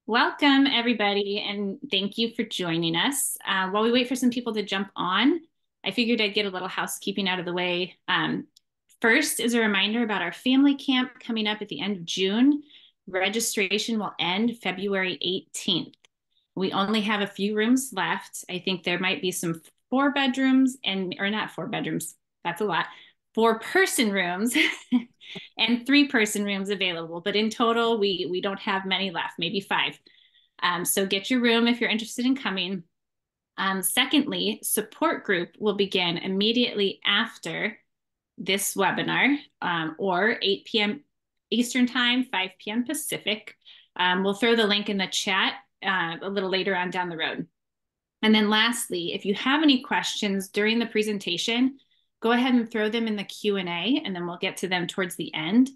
Welcome, everybody, and thank you for joining us. While we wait for some people to jump on, I figured I'd get a little housekeeping out of the way. First is a reminder about our family camp coming up at the end of June. Registration will end February 18th. We only have a few rooms left. I think there might be some four bedrooms or not four bedrooms, that's a lot, four-person rooms and three-person rooms available. But in total, we don't have many left, maybe five. So get your room if you're interested in coming. Secondly, support group will begin immediately after this webinar, or 8 p.m. Eastern time, 5 p.m. Pacific. We'll throw the link in the chat a little later on down the road. And then lastly, if you have any questions during the presentation, go ahead and throw them in the Q&A, and then we'll get to them towards the end.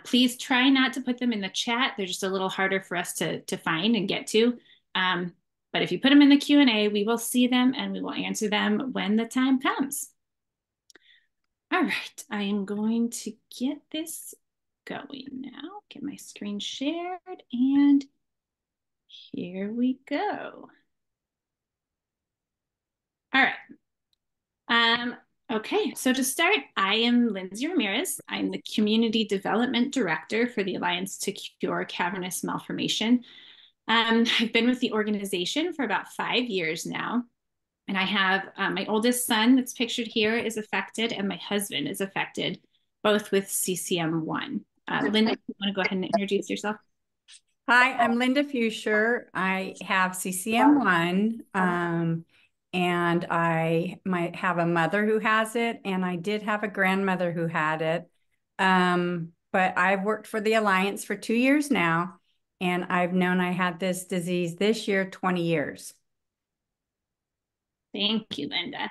Please try not to put them in the chat. They're just a little harder for us to find and get to. But if you put them in the Q&A, we will see them and we will answer them when the time comes. All right, I am going to get this going now. Get my screen shared, and here we go. All right. Okay, so to start, I am Lindsay Ramirez. I'm the Community Development Director for the Alliance to Cure Cavernous Malformation. I've been with the organization for about 5 years now, and I have my oldest son that's pictured here is affected, and my husband is affected, both with CCM1. Linda, you want to go ahead and introduce yourself? Hi, I'm Linda Fucsher. I have CCM1, and I might have a mother who has it, and I did have a grandmother who had it. But I've worked for the Alliance for 2 years now, and I've known I had this disease this year, 20 years. Thank you, Linda.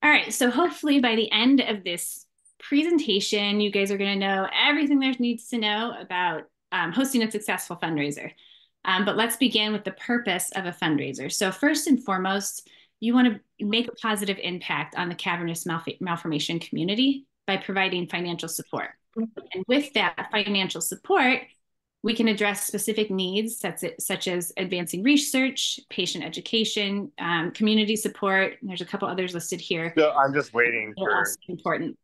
All right, so hopefully by the end of this presentation, you guys are going to know everything there needs to know about hosting a successful fundraiser. But let's begin with the purpose of a fundraiser. So first and foremost, you want to make a positive impact on the cavernous malformation community by providing financial support. And with that financial support, we can address specific needs such as advancing research, patient education, community support. And there's a couple others listed here. So I'm just waiting for also important.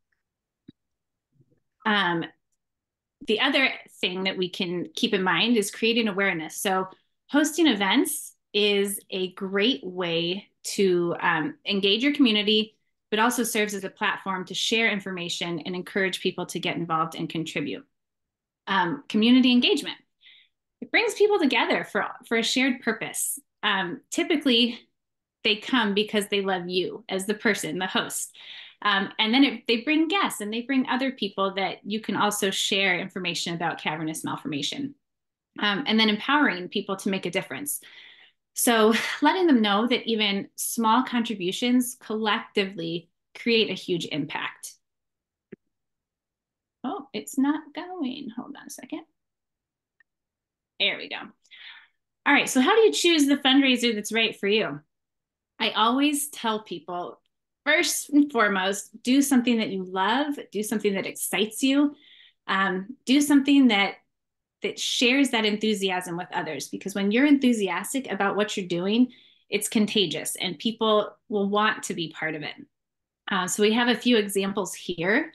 The other thing that we can keep in mind is creating awareness. So hosting events is a great way to engage your community, but also serves as a platform to share information and encourage people to get involved and contribute. Community engagement. It brings people together for a shared purpose. Typically, they come because they love you as the person, the host. And then they bring guests and they bring other people that you can also share information about cavernous malformation. And then empowering people to make a difference. So letting them know that even small contributions collectively create a huge impact. Oh, it's not going. Hold on a second. There we go. All right, so how do you choose the fundraiser that's right for you? I always tell people, first and foremost, do something that you love, do something that excites you, do something that shares that enthusiasm with others, because when you're enthusiastic about what you're doing, it's contagious and people will want to be part of it. So we have a few examples here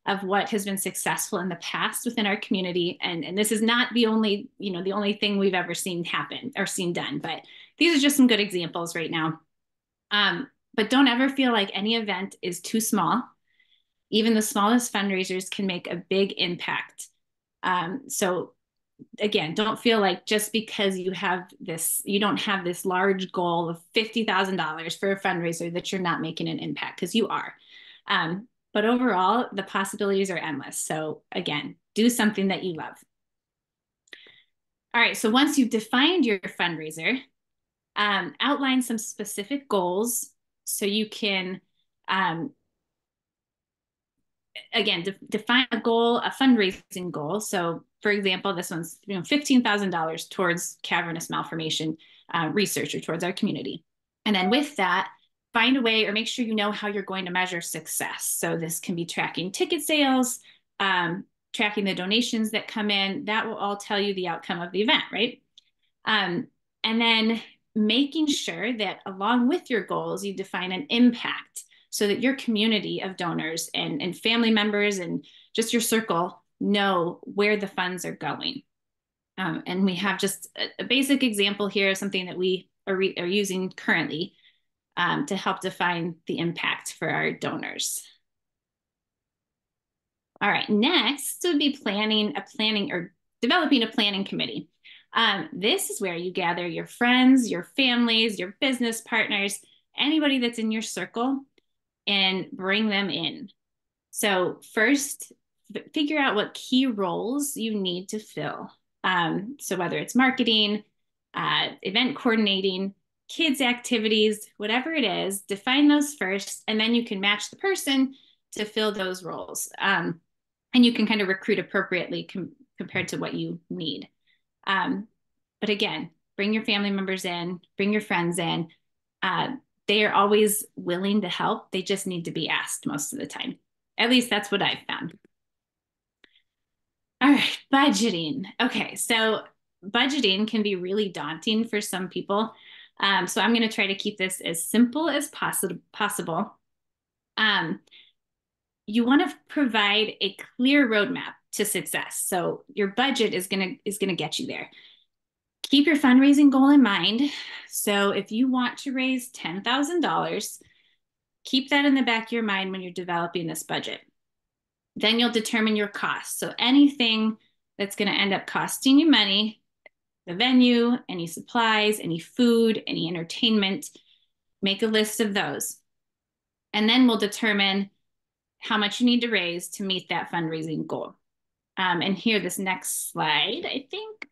of what has been successful in the past within our community. And this is not the only thing we've ever seen happen or seen done, but these are just some good examples right now. But don't ever feel like any event is too small. Even the smallest fundraisers can make a big impact. So again, don't feel like just because you don't have this large goal of $50,000 for a fundraiser that you're not making an impact, because you are. But overall, the possibilities are endless. So again, do something that you love. All right, so once you've defined your fundraiser, outline some specific goals so you can, again, define a goal, a fundraising goal. So for example, this one's $15,000 towards cavernous malformation research or towards our community. And then with that, find a way or make sure you know how you're going to measure success. So this can be tracking ticket sales, tracking the donations that come in. That will all tell you the outcome of the event, right? And then making sure that along with your goals, you define an impact so that your community of donors and family members and just your circle know where the funds are going. And we have just a basic example here of something that we are using currently to help define the impact for our donors. All right, next would be developing a planning committee. This is where you gather your friends, your families, your business partners, anybody that's in your circle, and bring them in. So first, figure out what key roles you need to fill. So whether it's marketing, event coordinating, kids activities, whatever it is, define those first, and then you can match the person to fill those roles. And you can kind of recruit appropriately compared to what you need. But again, bring your family members in, bring your friends in. They are always willing to help. They just need to be asked most of the time. At least that's what I've found. All right, budgeting. Okay, so budgeting can be really daunting for some people. So I'm going to try to keep this as simple as possible. You want to provide a clear roadmap to success. So your budget is gonna get you there. Keep your fundraising goal in mind. So if you want to raise $10,000, keep that in the back of your mind when you're developing this budget. Then you'll determine your costs. So anything that's going to end up costing you money, the venue, any supplies, any food, any entertainment, make a list of those. And then we'll determine how much you need to raise to meet that fundraising goal. And here, this next slide, I think,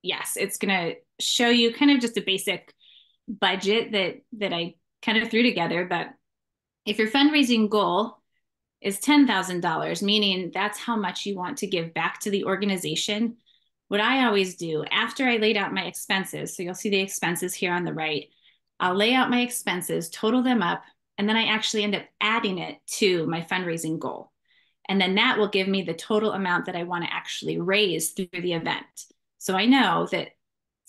yes, it's going to show you kind of just a basic budget that I kind of threw together. But if your fundraising goal is $10,000, meaning that's how much you want to give back to the organization, what I always do after I laid out my expenses, so you'll see the expenses here on the right, I'll lay out my expenses, total them up, and then I actually end up adding it to my fundraising goal. And then that will give me the total amount that I want to actually raise through the event. So I know that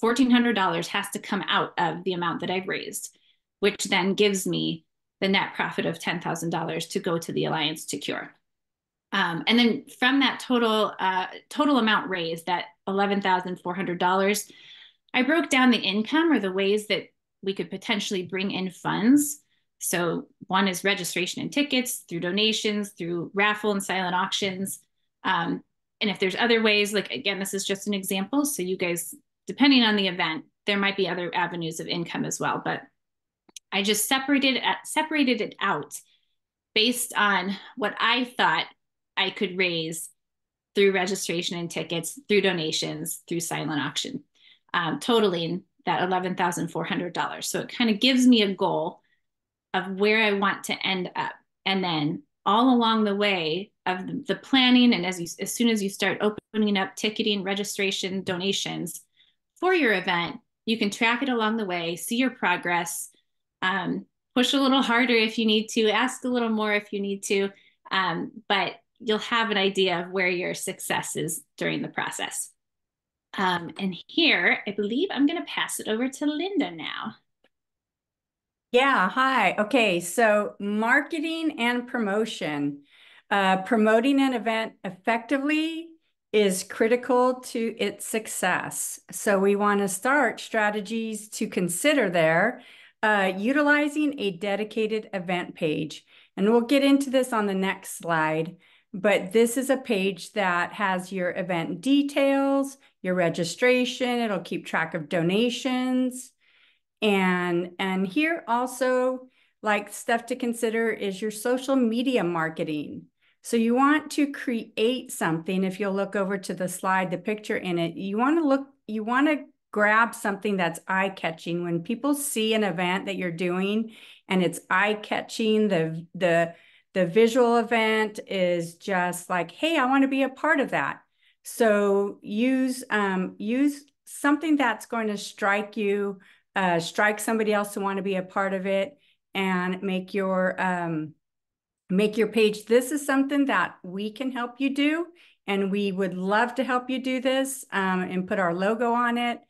$1,400 has to come out of the amount that I've raised, which then gives me the net profit of $10,000 to go to the Alliance to Cure. And then from that total amount raised, that $11,400, I broke down the income or the ways that we could potentially bring in funds. So one is registration and tickets, through donations, through raffle and silent auctions. And if there's other ways, like, again, this is just an example. So you guys, depending on the event, there might be other avenues of income as well. But I just separated it out based on what I thought I could raise through registration and tickets, through donations, through silent auction, totaling that $11,400. So it kind of gives me a goal of where I want to end up. And then all along the way of the planning, and as soon as you start opening up ticketing, registration, donations for your event, you can track it along the way, see your progress, push a little harder if you need to, ask a little more if you need to, but you'll have an idea of where your success is during the process. And here, I believe I'm going to pass it over to Linda now. Yeah, hi. Okay, so marketing and promotion. Promoting an event effectively is critical to its success. So we want to start strategies to consider there, utilizing a dedicated event page. And we'll get into this on the next slide, but this is a page that has your event details, your registration, it'll keep track of donations. And here also, like, stuff to consider is your social media marketing. So you want to create something. If you'll look over to the slide, the picture in it, you want to grab something that's eye-catching. When people see an event that you're doing and it's eye-catching, the visual event is just like, hey, I want to be a part of that. So use something that's going to strike you, strike somebody else to want to be a part of it, and make your page. This is something that we can help you do, and we would love to help you do this and put our logo on it.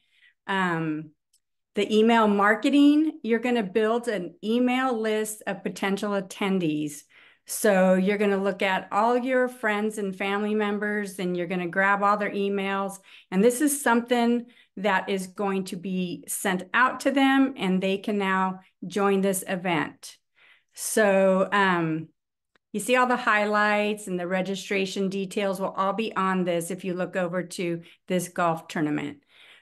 The email marketing, you're going to build an email list of potential attendees. So you're going to look at all your friends and family members, and you're going to grab all their emails. And this is something that is going to be sent out to them, and they can now join this event. So you see all the highlights, and the registration details will all be on this if you look over to this golf tournament.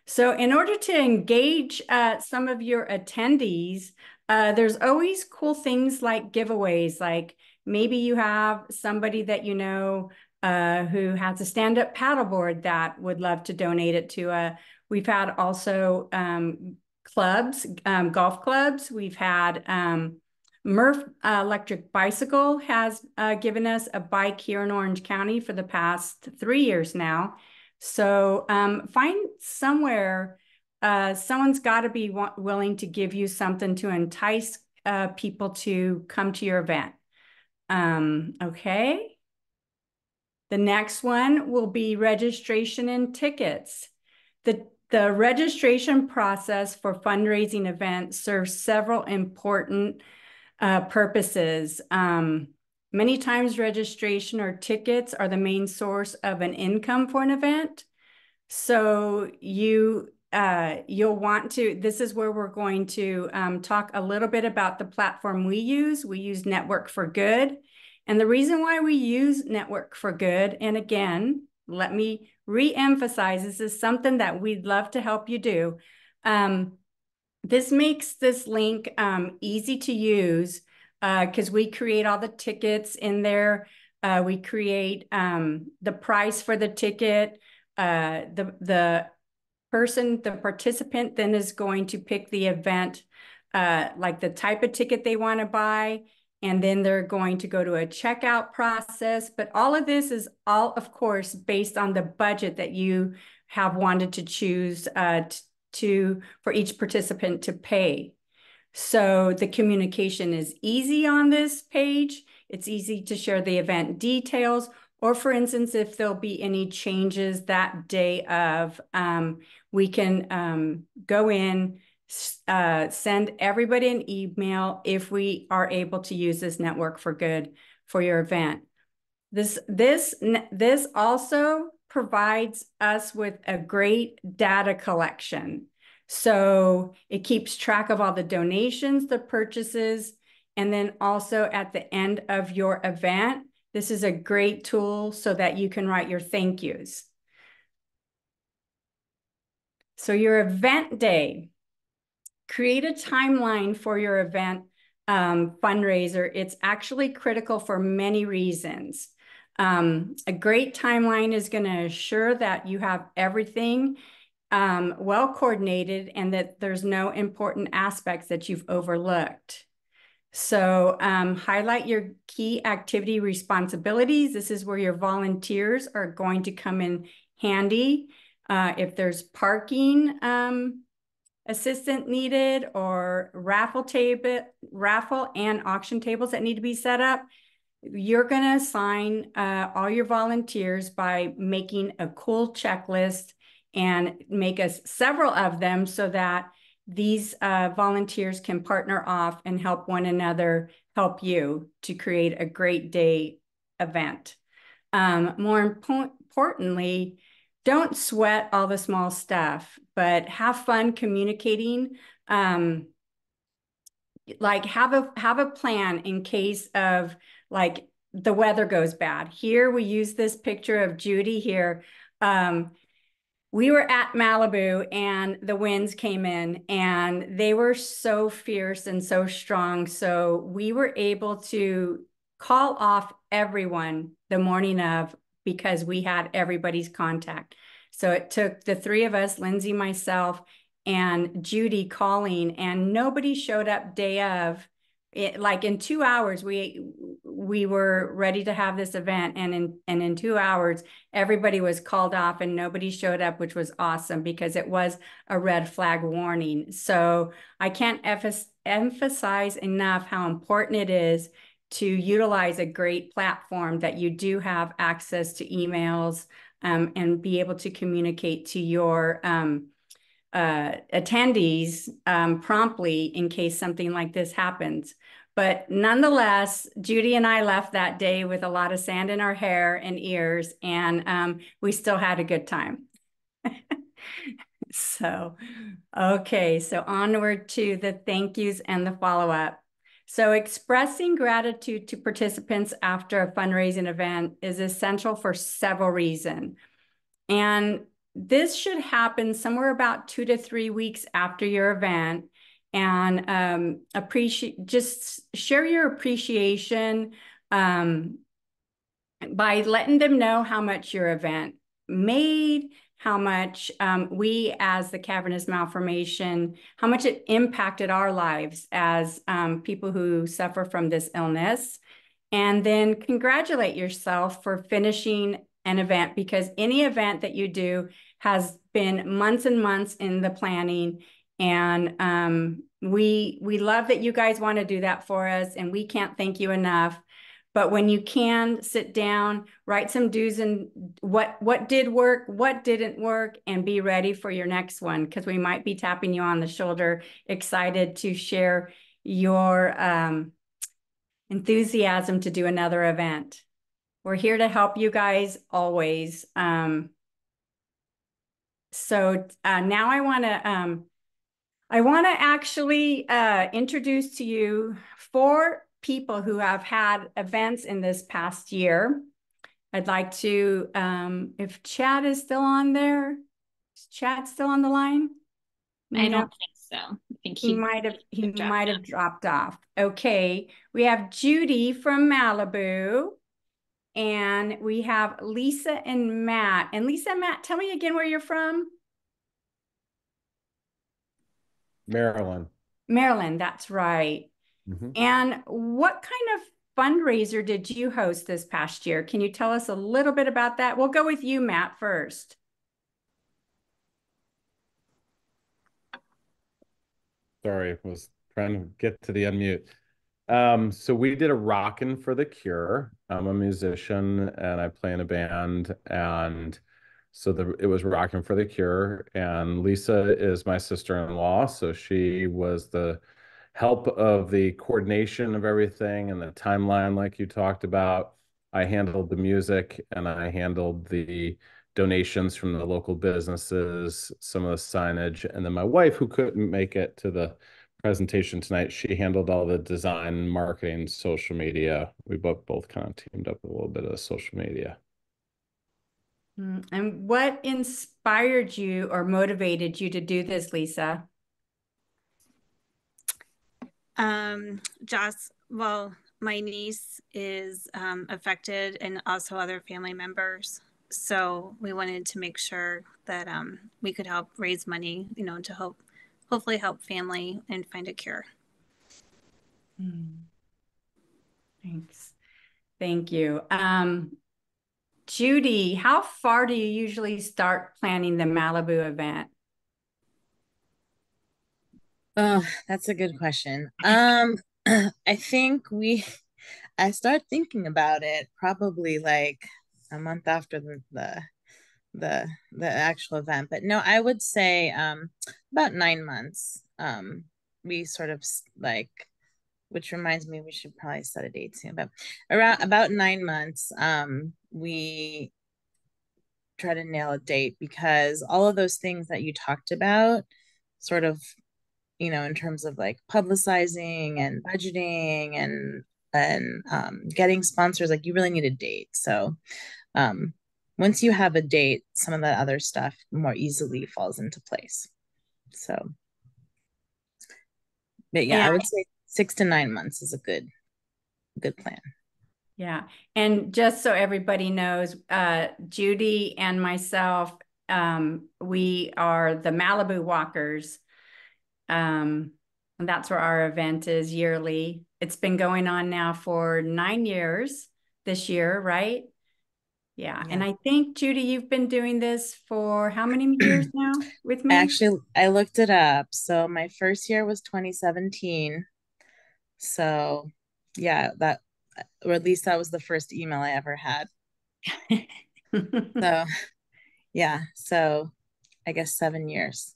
So in order to engage some of your attendees, there's always cool things like giveaways. Like maybe you have somebody that you know who has a stand-up paddleboard that would love to donate it to. We've had also clubs, golf clubs. We've had Murph Electric Bicycle has given us a bike here in Orange County for the past 3 years now. So find somewhere, someone's got to be willing to give you something to entice people to come to your event. Okay. The next one will be registration and tickets. The registration process for fundraising events serves several important purposes. Many times registration or tickets are the main source of an income for an event. So you'll want to, this is where we're going to talk a little bit about the platform we use. We use Network for Good. And the reason why we use Network for Good, and again, let me re-emphasize, this is something that we'd love to help you do. This makes this link easy to use because we create all the tickets in there. We create the price for the ticket. The participant then is going to pick the event, like the type of ticket they want to buy, and then they're going to go to a checkout process. But all of this is all, of course, based on the budget that you have wanted to choose for each participant to pay. So the communication is easy on this page. It's easy to share the event details, or for instance, if there'll be any changes that day of, we can go in, send everybody an email if we are able to use this Network for Good for your event. This also provides us with a great data collection. So it keeps track of all the donations, the purchases, and then also at the end of your event, this is a great tool so that you can write your thank yous. So your event day, create a timeline for your event fundraiser. It's actually critical for many reasons. A great timeline is going to assure that you have everything well coordinated and that there's no important aspects that you've overlooked. So highlight your key activity responsibilities. This is where your volunteers are going to come in handy. If there's parking assistant needed, or raffle and auction tables that need to be set up, you're going to assign all your volunteers by making a cool checklist and make us several of them so that these volunteers can partner off and help one another help you to create a great day event. More importantly, don't sweat all the small stuff, but have fun communicating. Like have a plan in case of like the weather goes bad. Here we use this picture of Judy here. We were at Malibu and the winds came in and they were so fierce and so strong. So we were able to call off everyone the morning of because we had everybody's contact. So it took the three of us, Lindsay, myself, and Judy calling, and nobody showed up day of. Like in 2 hours, we were ready to have this event, and in 2 hours, everybody was called off and nobody showed up, which was awesome because it was a red flag warning. So I can't emphasize enough how important it is to utilize a great platform that you do have access to emails and be able to communicate to your attendees promptly in case something like this happens. But nonetheless, Judy and I left that day with a lot of sand in our hair and ears, and we still had a good time. So, okay, so onward to the thank yous and the follow-up. So expressing gratitude to participants after a fundraising event is essential for several reasons. And this should happen somewhere about 2 to 3 weeks after your event, and just share your appreciation by letting them know how much your event made, how much we as the Cavernous Malformation, how much it impacted our lives as people who suffer from this illness. And then congratulate yourself for finishing an event, because any event that you do has been months and months in the planning. And we love that you guys want to do that for us, and we can't thank you enough. But when you can, sit down, write some do's and what did work, what didn't work, and be ready for your next one, because we might be tapping you on the shoulder, excited to share your enthusiasm to do another event. We're here to help you guys always. Now I want to actually introduce to you 4 people who have had events in this past year. I'd like to, if Chad is still on there, is Chad still on the line? I don't think so. I think he might have dropped off. Okay, we have Judy from Malibu, and we have Lisa and Matt. And Lisa and Matt, tell me again where you're from. Maryland. Maryland, that's right. Mm-hmm. And what kind of fundraiser did you host this past year? Can you tell us a little bit about that? We'll go with you, Matt, first. Sorry, I was trying to get to the unmute. So we did a Rockin' for the Cure. I'm a musician and I play in a band, and so it was Rockin' for the Cure. And Lisa is my sister-in-law, so she was the help of the coordination of everything and the timeline, like you talked about. I handled the music and I handled the donations from the local businesses, some of the signage, and then my wife, who couldn't make it to the presentation tonight, she handled all the design, marketing, social media. We both kind of teamed up a little bit of social media. And what inspired you or motivated you to do this, Lisa? Well, my niece is affected, and also other family members. So we wanted to make sure that we could help raise money, to hopefully help family and find a cure. Thanks. Thank you. Judy, how far do you usually start planning the Malibu event? Oh, that's a good question. I think I start thinking about it probably like a month after the actual event. But no, I would say about 9 months. We sort of like, which reminds me we should probably set a date soon, but around about 9 months, we try to nail a date, because all of those things that you talked about sort of, in terms of like publicizing and budgeting and getting sponsors, like you really need a date. So once you have a date, some of that other stuff more easily falls into place. So, but yeah, I would say 6 to 9 months is a good plan. Yeah. And just so everybody knows, Judy and myself, we are the Malibu Walkers. And that's where our event is yearly. It's been going on now for 9 years this year, right? Yeah. And I think, Judy, you've been doing this for how many years now with me? Actually, I looked it up. So my first year was 2017. So yeah, or at least that was the first email I ever had. So yeah, so I guess 7 years.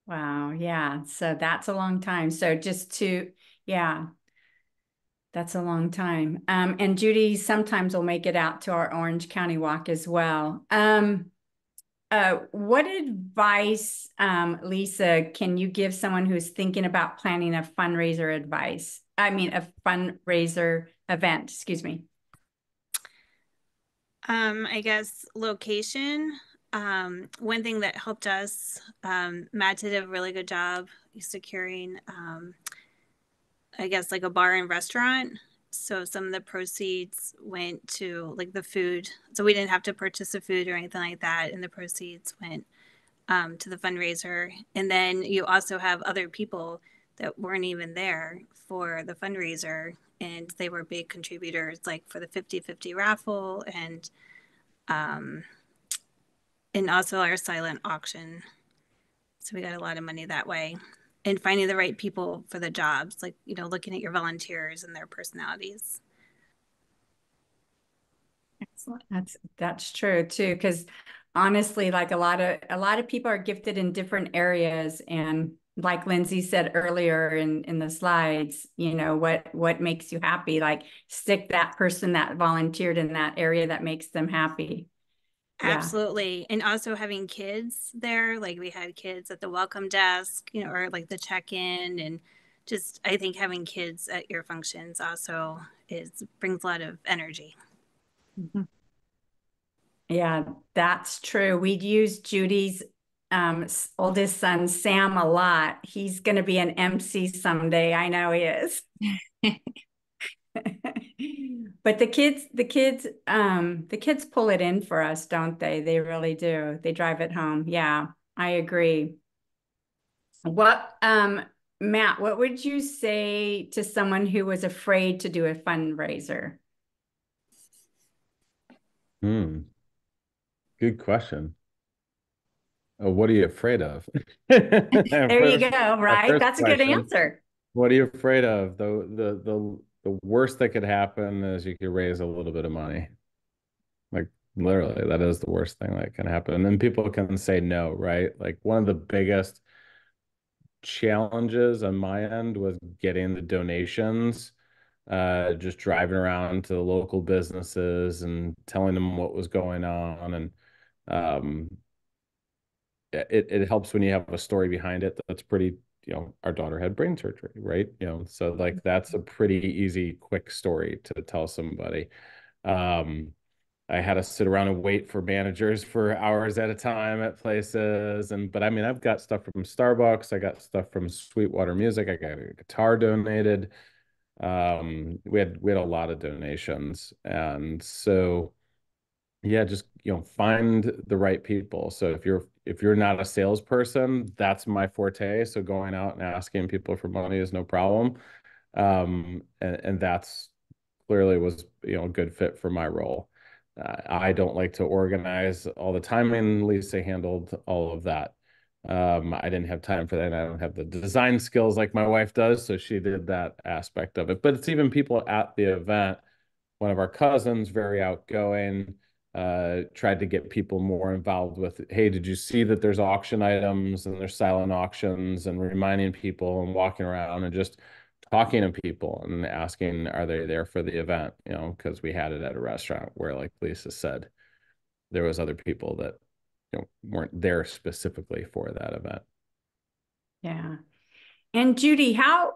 Wow. Yeah. So that's a long time. So yeah, that's a long time. And Judy sometimes will make it out to our Orange County walk as well. What advice, Lisa, can you give someone who's thinking about planning a fundraiser a fundraiser event, excuse me. I guess location. One thing that helped us, Matt did a really good job securing, I guess, like a bar and restaurant. So some of the proceeds went to like the food. So we didn't have to purchase the food or anything like that. And the proceeds went to the fundraiser. And then you also have other people that weren't even there for the fundraiser. And they were big contributors, like for the 50-50 raffle um, and also our silent auction. So we got a lot of money that way. And finding the right people for the jobs, like, you know, looking at your volunteers and their personalities. Excellent. That's true too, because honestly, like a lot of people are gifted in different areas, and like Lindsay said earlier in the slides, you know, what makes you happy? Like stick that person that volunteered in that area that makes them happy. Yeah. Absolutely. And also having kids there, like we had kids at the welcome desk, you know, or like the check-in, and just I think having kids at your functions also brings a lot of energy. Mm-hmm. Yeah, that's true. We'd use Judy's oldest son, Sam, a lot. He's going to be an MC someday. I know he is. But the kids pull it in for us, don't they? They really do. They drive it home. Yeah, I agree. Matt, what would you say to someone who was afraid to do a fundraiser? Good question. What are you afraid of? There you go, right? First That's a good question, answer. what are you afraid of? The worst that could happen is you could raise a little bit of money. Like literally, that is the worst thing that can happen. And then people can say no, right? Like one of the biggest challenges on my end was getting the donations, just driving around to the local businesses and telling them what was going on. And it helps when you have a story behind it that's pretty, you know, our daughter had brain surgery, right? You know, so like that's a pretty easy, quick story to tell somebody. I had to sit around and wait for managers for hours at a time at places. But I mean, I've got stuff from Starbucks. I got stuff from Sweetwater Music. I got a guitar donated. We had a lot of donations. And so, yeah, just, you know, find the right people. So if you're not a salesperson, that's my forte. So going out and asking people for money is no problem. And that's clearly was, you know, a good fit for my role. I don't like to organize all the time, and Lisa handled all of that. I didn't have time for that, and I don't have the design skills like my wife does, so she did that aspect of it. But it's even people at the event. One of our cousins, very outgoing, tried to get people more involved with, hey, did you see that there's auction items and there's silent auctions, and reminding people and walking around and just talking to people and asking, are they there for the event? You know, because we had it at a restaurant where, like Lisa said, there was other people that, you know, weren't there specifically for that event. Yeah. And Judy, how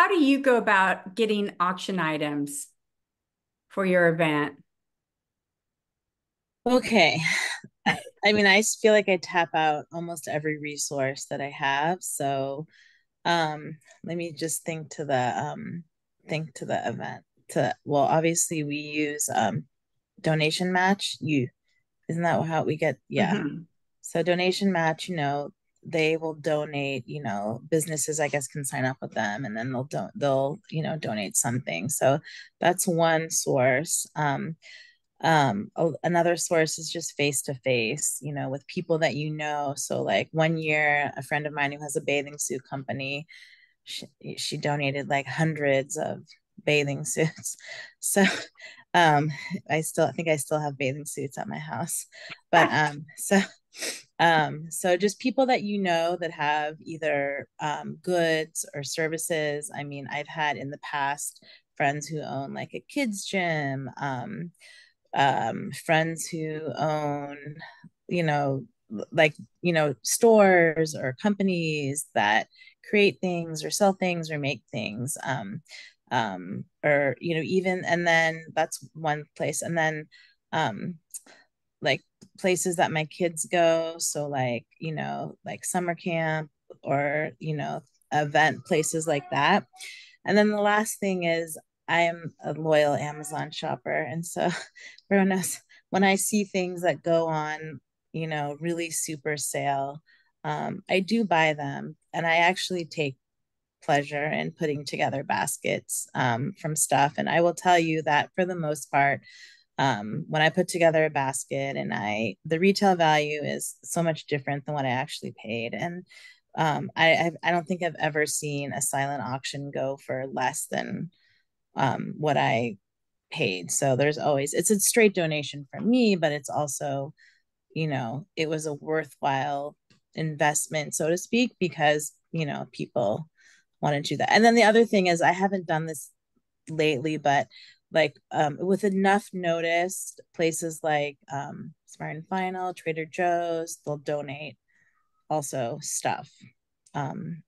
do you go about getting auction items for your event? Okay. I mean, I feel like I tap out almost every resource that I have. So let me just think to the event. Well, obviously we use donation match. Isn't that how we get? Yeah. Mm-hmm. So donation match, you know, they will donate, you know, businesses I guess can sign up with them, and then they'll you know, donate something. So that's one source. Another source is just face to face, you know, with people that you know. So like one year, a friend of mine who has a bathing suit company, she donated like hundreds of bathing suits. So I think I still have bathing suits at my house. But so just people that you know that have either goods or services. I mean, I've had in the past friends who own like a kids gym, friends who own, you know, like, stores or companies that create things or sell things or make things. Or, even, and then that's one place. And then, like places that my kids go. So like, like summer camp or, event places like that. And then the last thing is I am a loyal Amazon shopper. And so everyone knows when I see things that go on, really super sale, I do buy them. And I actually take pleasure in putting together baskets from stuff. And I will tell you that for the most part, when I put together a basket and the retail value is so much different than what I actually paid. And I don't think I've ever seen a silent auction go for less than what I paid. So it's a straight donation from me, but it's also, it was a worthwhile investment, so to speak, because, people want to do that. And then the other thing is I haven't done this lately, but like with enough notice, places like Smart and Final, Trader Joe's, they'll donate also stuff.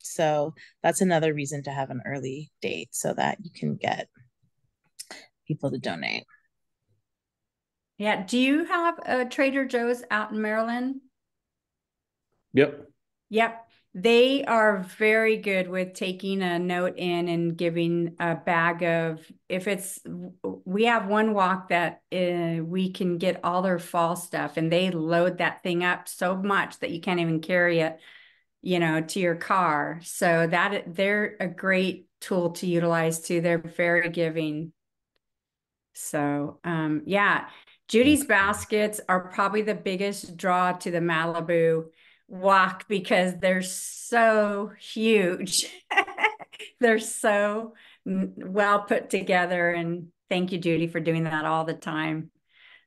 So that's another reason to have an early date so that you can get people to donate. Yeah. Do you have a Trader Joe's out in Maryland? Yep. Yep. They are very good with taking a note in and giving a bag of, we have one walk that we can get all their fall stuff and they load that thing up so much that you can't even carry it, to your car. So they're a great tool to utilize too. They're very giving. So, yeah, Judy's baskets are probably the biggest draw to the Malibu walk because they're so huge. They're so well put together. And thank you, Judy, for doing that all the time.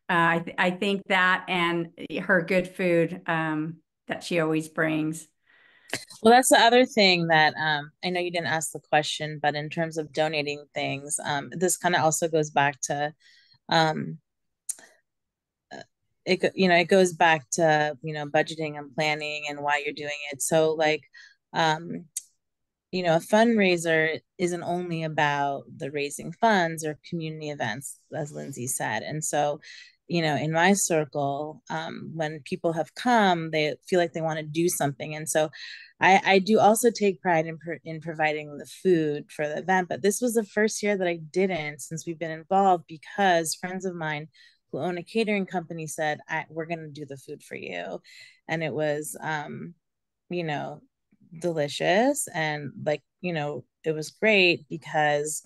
I think that and her good food that she always brings. Well, that's the other thing that I know you didn't ask the question, but in terms of donating things, this kind of also goes back to um, it goes back to budgeting and planning and why you're doing it. So like um, a fundraiser isn't only about the raising funds or community events, as Lindsay said. And so, in my circle, when people have come, they feel like they want to do something. And so I do also take pride in providing the food for the event. But this was the first year that I didn't since we've been involved because friends of mine who own a catering company said, we're going to do the food for you. And it was, you know, delicious and like it was great because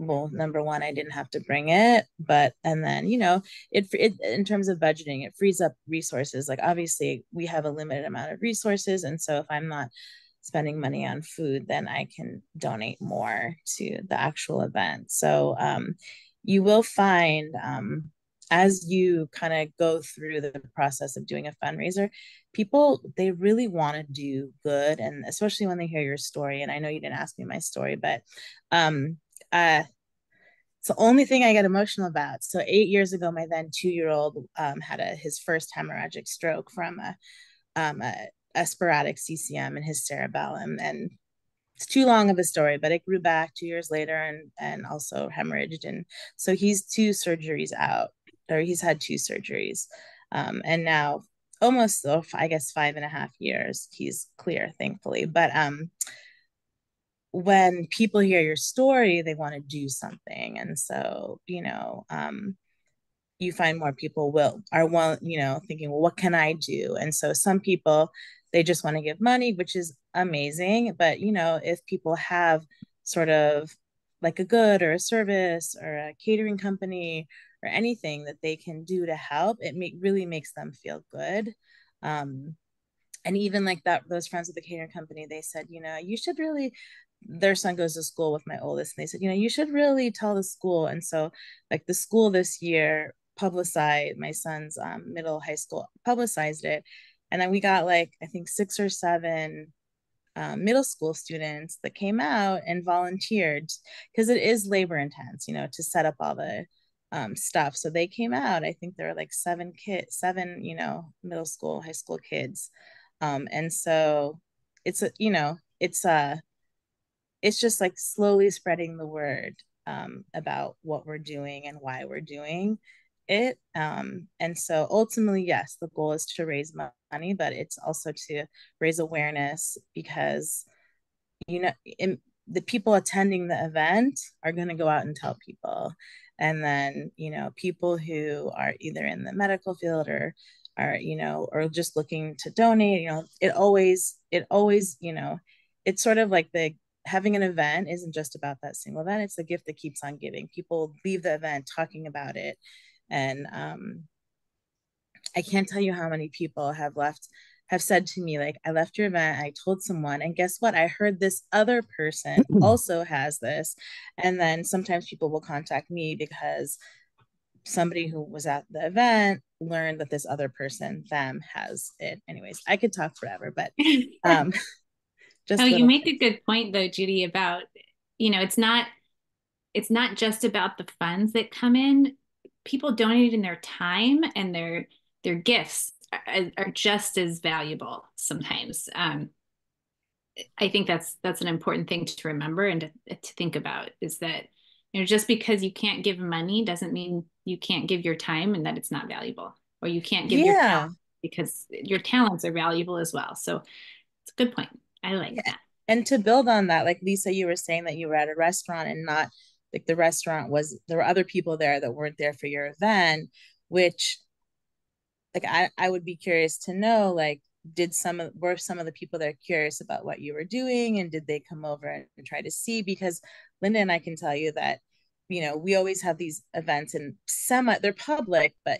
well, number one, I didn't have to bring it, but and then it in terms of budgeting, it frees up resources. Like obviously we have a limited amount of resources, and so if I'm not spending money on food, then I can donate more to the actual event. So you will find as you kind of go through the process of doing a fundraiser, people, they really want to do good, and especially when they hear your story. And I know you didn't ask me my story, but it's the only thing I get emotional about. So 8 years ago, my then 2-year-old had his first hemorrhagic stroke from a sporadic CCM in his cerebellum. And it's too long of a story, but it grew back 2 years later and also hemorrhaged. And so he's 2 surgeries out, or he's had 2 surgeries. And now almost, I guess, 5.5 years, he's clear, thankfully. But when people hear your story, they want to do something. And so, you find more people thinking, well, what can I do? And so some people, they just want to give money, which is amazing. But, if people have sort of like a good or a service or a catering company or anything that they can do to help, it really makes them feel good. And even like that, those friends with the catering company, they said, you should really their son goes to school with my oldest, and they said, you should really tell the school. And so like the school this year publicized my son's middle high school publicized it. And then we got like, I think 6 or 7 middle school students that came out and volunteered, because it is labor intense, to set up all the stuff. So they came out. I think there were like 7, middle school, high school kids. And so it's it's just like slowly spreading the word about what we're doing and why we're doing it. And so ultimately, yes, the goal is to raise money, but it's also to raise awareness, because the people attending the event are going to go out and tell people. And then, people who are either in the medical field or are, or just looking to donate, it's sort of like having an event isn't just about that single event. It's the gift that keeps on giving. People leave the event talking about it. And I can't tell you how many people have said to me, like, I left your event, I told someone, and guess what? I heard this other person also has this. And then sometimes people will contact me because somebody who was at the event learned that this other person, them, has it. Anyways, I could talk forever, but just you make a good point though, Judy, about, it's not just about the funds that come in. People donating their time and their gifts are just as valuable sometimes. I think that's an important thing to remember and to think about, is that, just because you can't give money doesn't mean you can't give your time and that it's not valuable, or you can't give your talent, because your talents are valuable as well. So it's a good point. I like that. And to build on that, like Lisa, you were saying that you were at a restaurant and not like the restaurant there were other people there that weren't there for your event, which like I would be curious to know, like, were some of the people there curious about what you were doing, and did they come over and try to see? Because Linda and I can tell you that, we always have these events, and they're public, but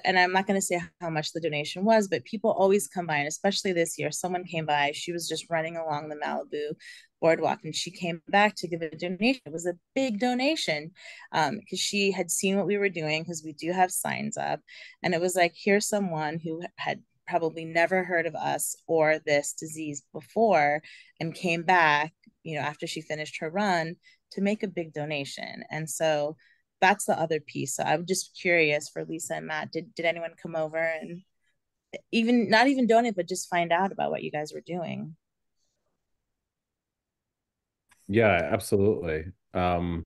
and I'm not going to say how much the donation was, but people always come by. And especially this year, someone came by, she was just running along the Malibu boardwalk, and she came back to give a donation. It was a big donation, because she had seen what we were doing, because we do have signs up. And it was like, here's someone who had probably never heard of us or this disease before, and came back, after she finished her run, to make a big donation. And so that's the other piece. So I'm just curious for Lisa and Matt, did anyone come over and not even donate, but just find out about what you guys were doing? Yeah, absolutely. There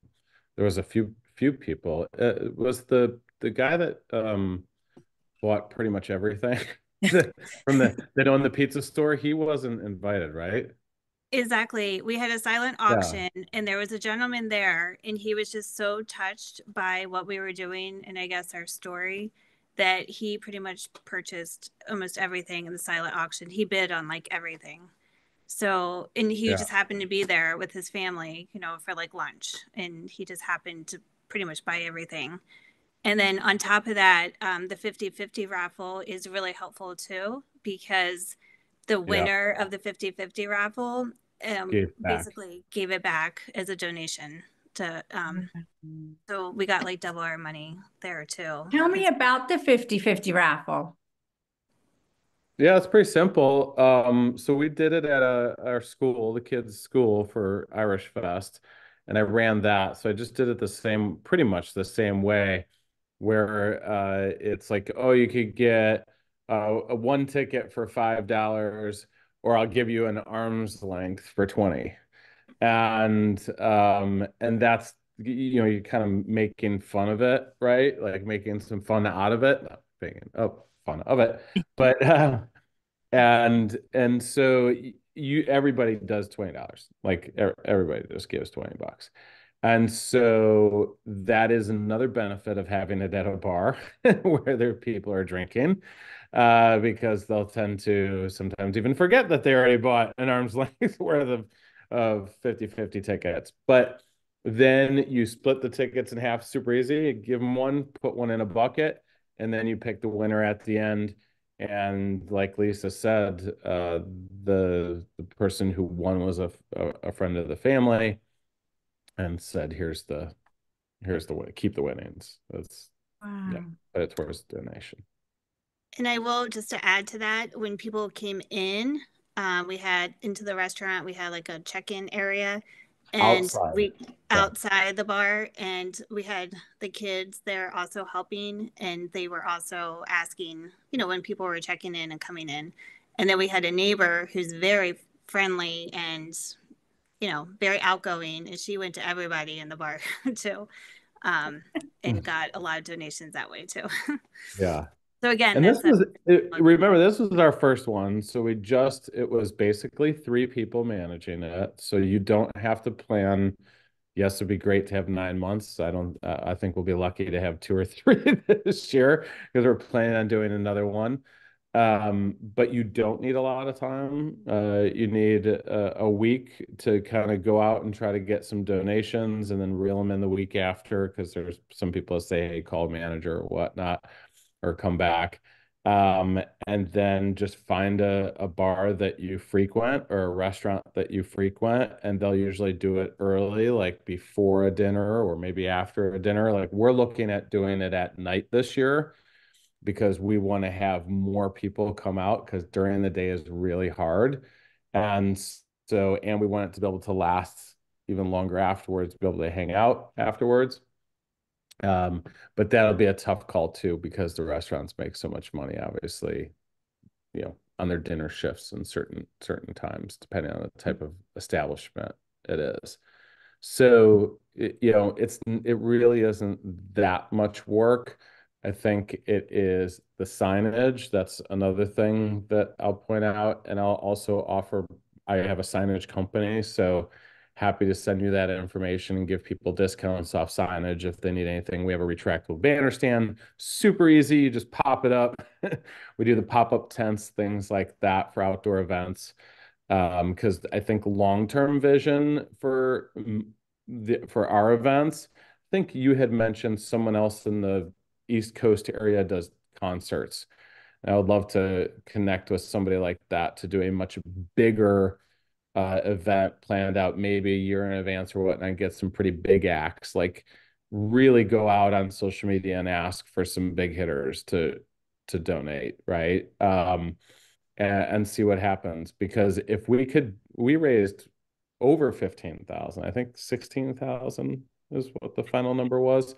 was a few people. Was the guy that bought pretty much everything from that owned the pizza store? He wasn't invited, right? Exactly. We had a silent auction, and there was a gentleman there, and he was just so touched by what we were doing, and I guess our story, that he pretty much purchased almost everything in the silent auction. He bid on like everything. So, and he just happened to be there with his family, for like lunch, and he just happened to pretty much buy everything. And then on top of that, the 50/50 raffle is really helpful too, because the winner of the 50/50 raffle basically gave it back as a donation to so we got like double our money there too. Tell me about the 50/50 raffle. Yeah, it's pretty simple. So we did it at our school, the kids' school, for Irish Fest, and I ran that. So I just did it pretty much the same way, where it's like, oh, you could get a one ticket for $5, or I'll give you an arm's length for 20. And that's, you kind of making fun of it, right? Like making some fun out of it, not making fun of it, but and so everybody does $20. Like everybody just gives $20. And so that is another benefit of having it at a bar where people are drinking, because they'll tend to sometimes even forget that they already bought an arm's length worth of 50/50 tickets. But then you split the tickets in half, super easy. You give them one, put one in a bucket, and then you pick the winner at the end. And like Lisa said, the person who won was a friend of the family, and said, here's the way, keep the winnings. That's yeah, Wow. put it towards donation. And I will, just to add to that, when people came in, we had into the restaurant, we had like a check-in area, and Outside. we outside the bar, and we had the kids there also helping, and they were also asking, when people were checking in and coming in. And then we had a neighbor who's very friendly and, very outgoing, and she went to everybody in the bar too, and got a lot of donations that way too. Yeah. So again, And this that's was, remember, this was our first one. So it was basically 3 people managing it. So you don't have to plan. Yes, it'd be great to have 9 months. I think we'll be lucky to have 2 or 3 this year because we're planning on doing another one. But you don't need a lot of time. You need a week to kind of go out and try to get some donations, and then reel them in the week after, because there's some people that say, hey, call manager or whatnot, or come back. And then just find a bar that you frequent or a restaurant that you frequent, and they'll usually do it early, like before a dinner or maybe after a dinner. Like, we're looking at doing it at night this year because we want to have more people come out, because during the day is really hard. And and we want it to be able to last even longer afterwards, to be able to hang out afterwards. But that'll be a tough call too, because the restaurants make so much money, obviously, on their dinner shifts and certain times, depending on the type of establishment it is. So it really isn't that much work. I think it is the signage. That's another thing that I'll point out. And I'll also offer, I have a signage company, so happy to send you that information and give people discounts off signage if they need anything. We have a retractable banner stand, super easy. You just pop it up. We do the pop-up tents, things like that for outdoor events. Because I think long-term vision for our events, I think you had mentioned someone else in the East Coast area does concerts. And I would love to connect with somebody like that to do a much bigger event planned out maybe a year in advance or whatnot, and get some pretty big acts. Like, really go out on social media and ask for some big hitters to donate, right? And see what happens. Because if we raised over 15,000, I think 16,000 is what the final number was.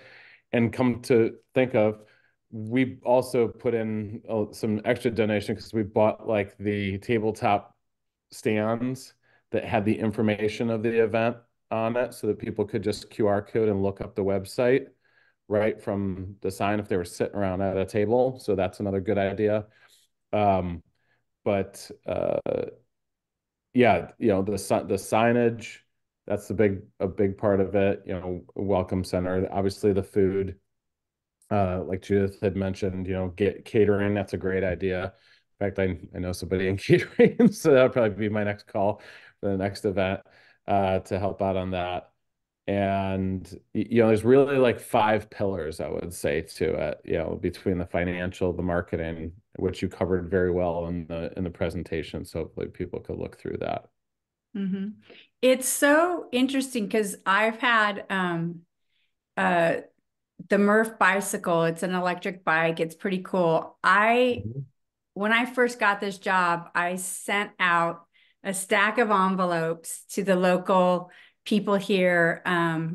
And come to think of, we also put in some extra donation because we bought like the tabletop stands that had the information of the event on it, so that people could just QR code and look up the website right from the sign if they were sitting around at a table. So that's another good idea. But yeah, the signage, that's a big part of it. Welcome center, obviously the food. Like Judith had mentioned, get catering. That's a great idea. In fact, I know somebody in catering, so that'll probably be my next call for the next event, to help out on that. And there's really like 5 pillars, I would say, to it, between the financial, the marketing, which you covered very well in the presentation. So hopefully people could look through that. Mm-hmm. It's so interesting because I've had the Murph bicycle. It's an electric bike. It's pretty cool. When I first got this job, I sent out a stack of envelopes to the local people here. I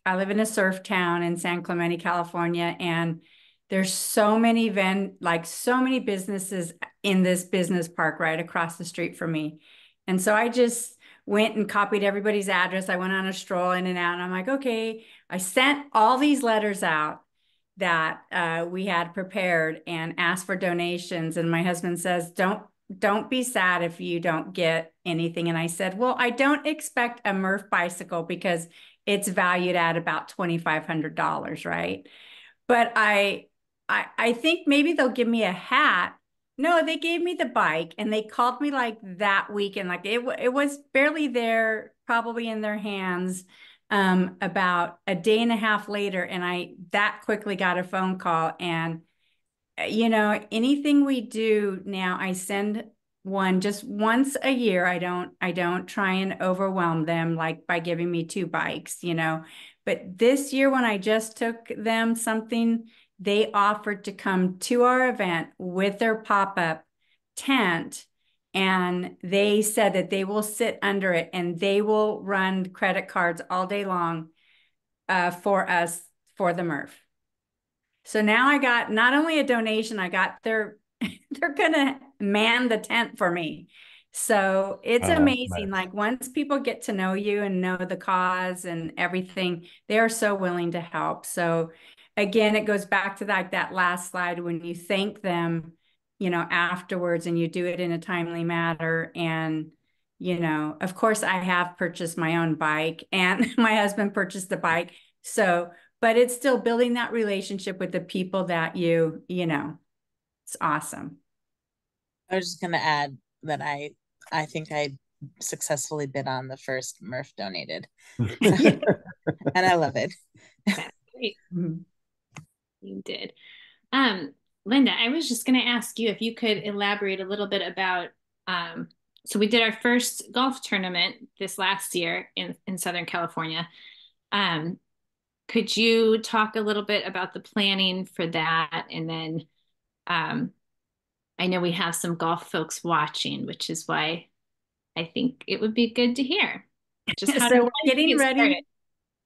live in a surf town in San Clemente, California, and there's so many businesses in this business park right across the street from me. And so I just went and copied everybody's address. I went on a stroll in and out, and I'm like, okay, I sent all these letters out that we had prepared and asked for donations. And my husband says, don't be sad if you don't get anything. And I said, well, I don't expect a Murph bicycle because it's valued at about $2,500, right? But I think maybe they'll give me a hat. No, they gave me the bike, and they called me like that week, and like it was barely there, probably in their hands, about a day and a half later, and I that quickly got a phone call, and you know, anything we do now, I send one just once a year. I don't try and overwhelm them like by giving me 2 bikes, you know. But this year when I just took them something, they offered to come to our event with their pop-up tent, and they said that they will sit under it and they will run credit cards all day long for us for the MRF. So now I got not only a donation, I got they're gonna man the tent for me. So it's amazing. Nice. Like once people get to know you and know the cause and everything, they are so willing to help. So again, it goes back to that last slide when you thank them, you know, afterwards, and you do it in a timely manner. And, you know, of course I have purchased my own bike and my husband purchased the bike. So, but it's still building that relationship with the people that you know, it's awesome. I was just gonna add that I think I successfully bid on the first MRF donated. And I love it. That's great. You did. Linda, I was just going to ask you if you could elaborate a little bit about, so we did our first golf tournament this last year in Southern California. Could you talk a little bit about the planning for that? And then I know we have some golf folks watching, which is why I think it would be good to hear. Just how So we're getting ready.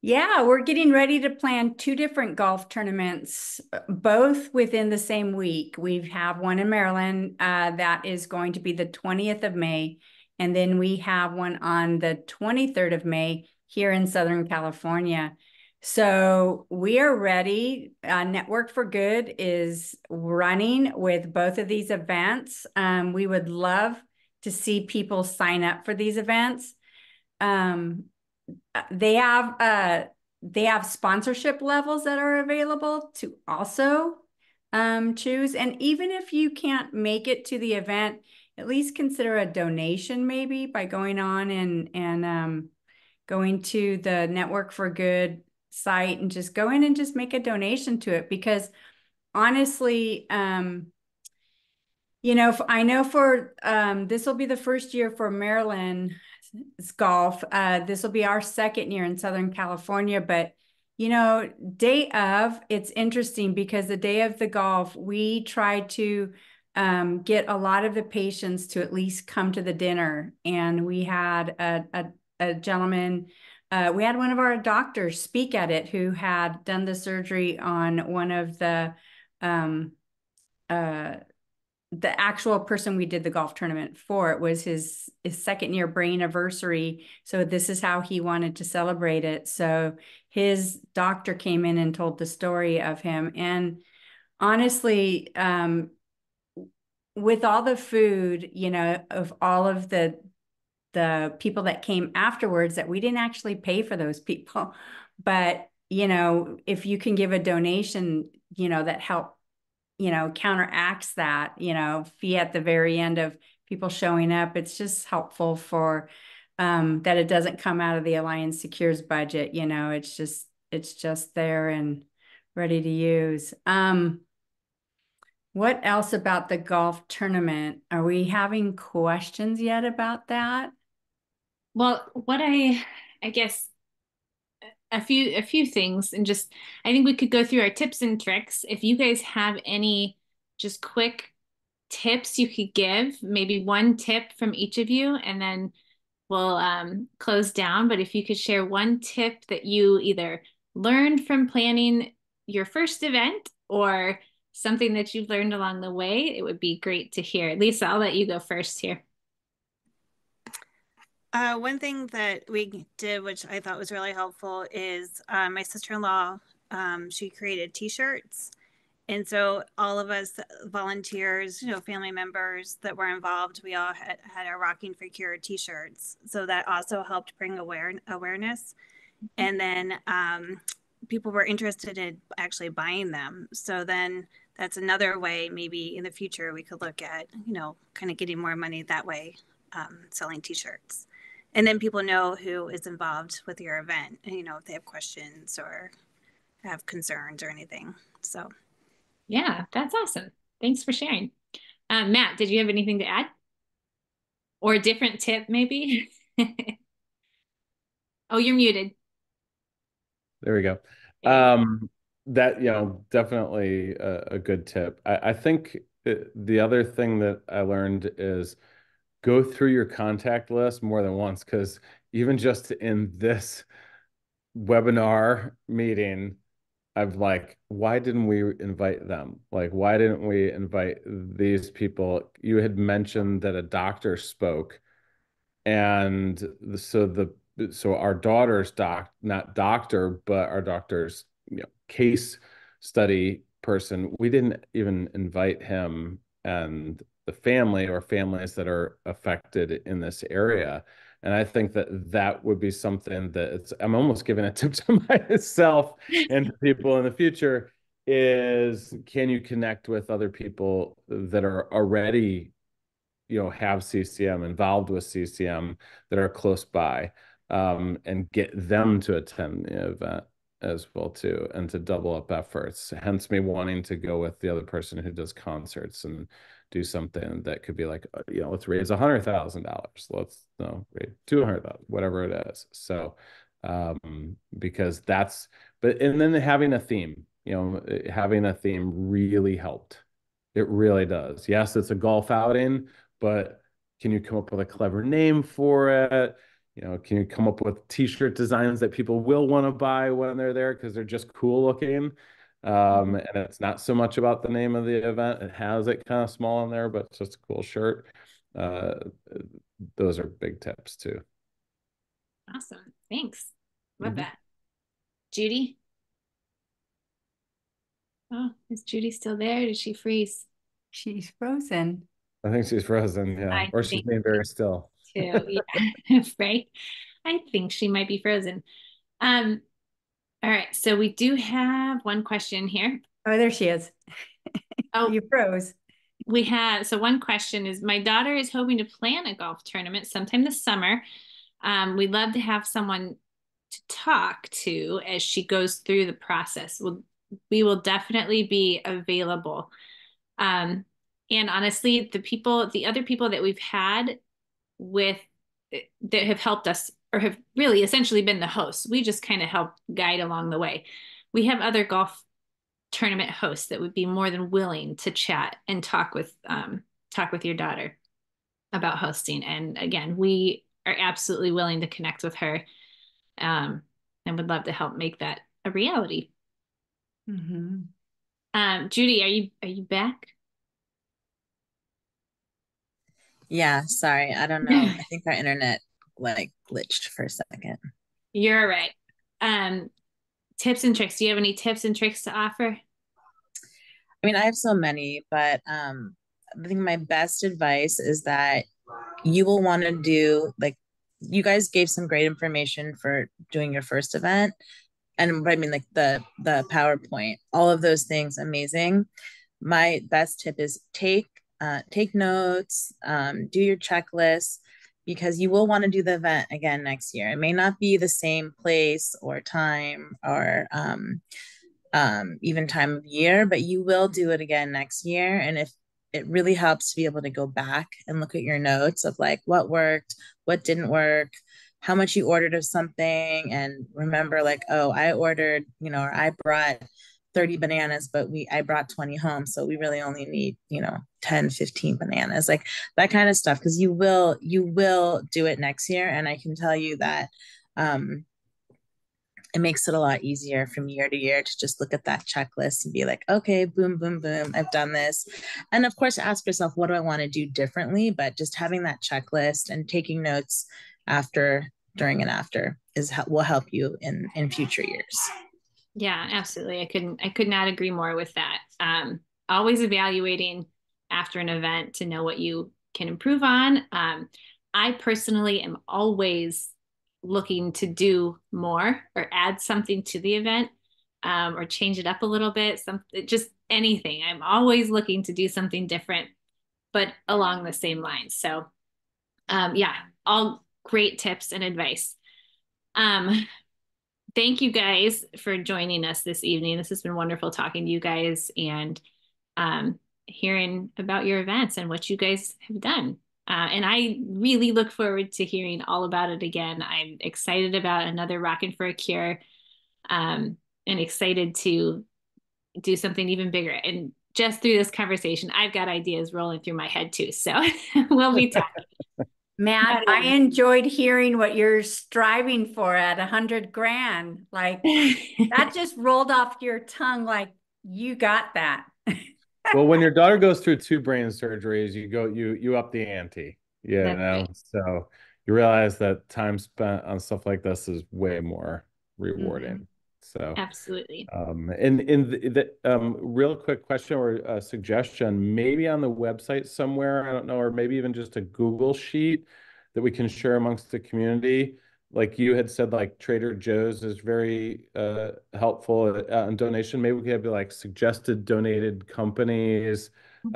Yeah, we're getting ready to plan 2 different golf tournaments, both within the same week. We have one in Maryland that is going to be the 20th of May. And then we have one on the 23rd of May here in Southern California. So we are ready. Network for Good is running with both of these events. We would love to see people sign up for these events. They have sponsorship levels that are available to also choose. And even if you can't make it to the event, at least consider a donation maybe by going on and going to the Network for Good site and just go in and just make a donation to it. Because honestly, you know, I know for this will be the first year for Maryland golf. This will be our 2nd year in Southern California, but you know, day of, it's interesting because the day of the golf, we try to get a lot of the patients to at least come to the dinner. And we had a gentleman, we had one of our doctors speak at it who had done the surgery on one of the actual person we did the golf tournament for. It was his 2nd year brain anniversary. So this is how he wanted to celebrate it. So his doctor came in and told the story of him. And honestly, with all the food, you know, of all of the people that came afterwards, that we didn't actually pay for those people. But, you know, if you can give a donation, you know, that help, you know, counteracts that, you know, fee at the very end of people showing up. It's just helpful for that it doesn't come out of the Alliance Secures budget. You know, it's just there and ready to use. What else about the golf tournament? Are we having questions yet about that? Well, what I guess a few things, and just I think we could go through our tips and tricks. If you guys have any just quick tips you could give, maybe one tip from each of you, and then we'll close down. But if you could share one tip that you either learned from planning your first event or something that you've learned along the way, it would be great to hear. Lisa, I'll let you go first here. One thing that we did, which I thought was really helpful, is my sister-in-law, she created t-shirts. And so all of us volunteers, you know, family members that were involved, we all had our Rocking for Cure t-shirts. So that also helped bring awareness. And then people were interested in actually buying them. So then that's another way maybe in the future we could look at, you know, kind of getting more money that way, selling t-shirts. And then people know who is involved with your event, and, you know, if they have questions or have concerns or anything. So yeah, that's awesome. Thanks for sharing. Matt, did you have anything to add? Or a different tip, maybe? Oh, you're muted. There we go. That, definitely a good tip. I think the other thing that I learned is go through your contact list more than once, because even just in this webinar meeting, I've like, why didn't we invite them? Like, why didn't we invite these people? You had mentioned that a doctor spoke, and so our daughter's not doctor, but our daughter's case study person, we didn't even invite him and the family or families that are affected in this area. And I think that would be something that I'm almost giving a tip to myself and to people in the future is, can you connect with other people that are already have CCM, involved with CCM, that are close by, and get them to attend the event as well too, and to double up efforts. Hence me wanting to go with the other person who does concerts and do something that could be like, let's raise $100,000. Let's raise 200,000, whatever it is. So, because and then having a theme, having a theme really helped. It really does. Yes, it's a golf outing, but can you come up with a clever name for it? Can you come up with t-shirt designs that people will want to buy when they're there because they're just cool looking? And it's not so much about the name of the event. It has it kind of small on there, but it's just a cool shirt. Those are big tips too. Awesome. Thanks. Love that. Judy? Oh, is Judy still there? Did she freeze? She's frozen. I think she's frozen, yeah. Or she's being very still. Too, yeah. Right. I think she might be frozen. All right, so we do have one question here. Oh, there she is. Oh, you froze. So one question is, my daughter is hoping to plan a golf tournament sometime this summer. We'd love to have someone to talk to as she goes through the process. We will definitely be available. And honestly, the other people that we've had that have helped us or have really essentially been the hosts, we just kind of help guide along the way. We have other golf tournament hosts that would be more than willing to chat and talk with your daughter about hosting. And again, we are absolutely willing to connect with her, and would love to help make that a reality. Judy, are you back? Yeah, sorry. I don't know. I think our internet like glitched for a second. You're right. Tips and tricks. Do you have any tips and tricks to offer? I mean, I have so many, but I think my best advice is that you will want to do, like, you guys gave some great information for doing your first event. And I mean, like the PowerPoint, all of those things, amazing. My best tip is take notes, do your checklist, because you will want to do the event again next year. It may not be the same place or time or even time of year, but you will do it again next year. And if it really helps to be able to go back and look at your notes of like what worked, what didn't work, how much you ordered of something, and remember like, oh, I ordered, or I brought 30 bananas, but I brought 20 home. So we really only need, 10, 15 bananas, like that kind of stuff. Cause you will do it next year. And I can tell you that, it makes it a lot easier from year to year to just look at that checklist and be like, okay, boom, boom, boom, I've done this. And of course, ask yourself, what do I want to do differently? But just having that checklist and taking notes after, during, and after will help you in future years. Yeah, absolutely. I could not agree more with that. Always evaluating after an event to know what you can improve on. I personally am always looking to do more or add something to the event, or change it up a little bit, just anything. I'm always looking to do something different, but along the same lines. So yeah, all great tips and advice. Thank you guys for joining us this evening. This has been wonderful talking to you guys, and hearing about your events and what you guys have done. And I really look forward to hearing all about it again. I'm excited about another Rockin' for a Cure, and excited to do something even bigger. And just through this conversation, I've got ideas rolling through my head too. So we'll be talking. Matt, I enjoyed hearing what you're striving for at 100 grand. Like that just rolled off your tongue like you got that. Well, when your daughter goes through 2 brain surgeries, you up the ante, you That's know. right. So you realize that time spent on stuff like this is way more rewarding. So Absolutely. and in the real quick question or a suggestion, maybe on the website somewhere, I don't know, or maybe even just a Google sheet that we can share amongst the community. Like you had said, like Trader Joe's is very helpful in donation. Maybe we could have like suggested donated companies. You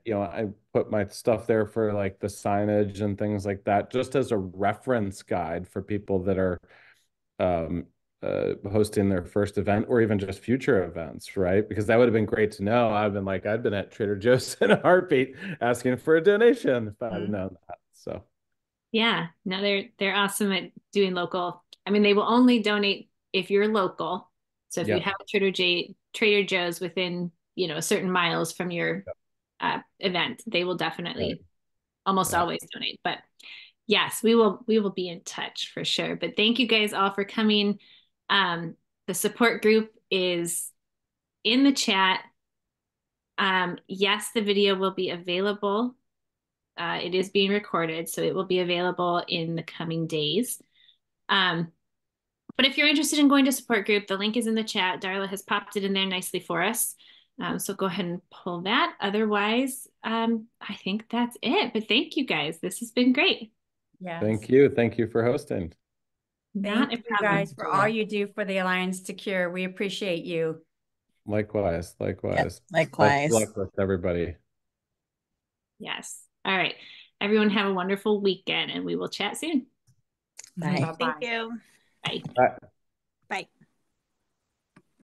know, I put my stuff there for like the signage and things like that, just as a reference guide for people that are um, hosting their first event or even just future events, right? Because that would have been great to know. I'd been at Trader Joe's in a heartbeat asking for a donation if I had known that. So Yeah, no, they're awesome at doing local. I mean, they will only donate if you're local. So if you yeah, have a Trader Joe's within, certain miles from your event, they will right, definitely almost right. always donate. But yes, we will be in touch for sure. But thank you guys all for coming. The support group is in the chat. Yes, the video will be available. It is being recorded, so it will be available in the coming days. But if you're interested in going to support group, the link is in the chat. Darla has popped it in there nicely for us. So go ahead and pull that. Otherwise, I think that's it. But thank you guys. This has been great. Yes. Thank you for hosting. Not Thank a you problem. guys for all you do for the Alliance to Cure. We appreciate you. Likewise. Yep, likewise. Best luck with everybody. Yes. All right. Everyone have a wonderful weekend, and we will chat soon. Bye. Bye-bye. Thank you. Bye. Bye.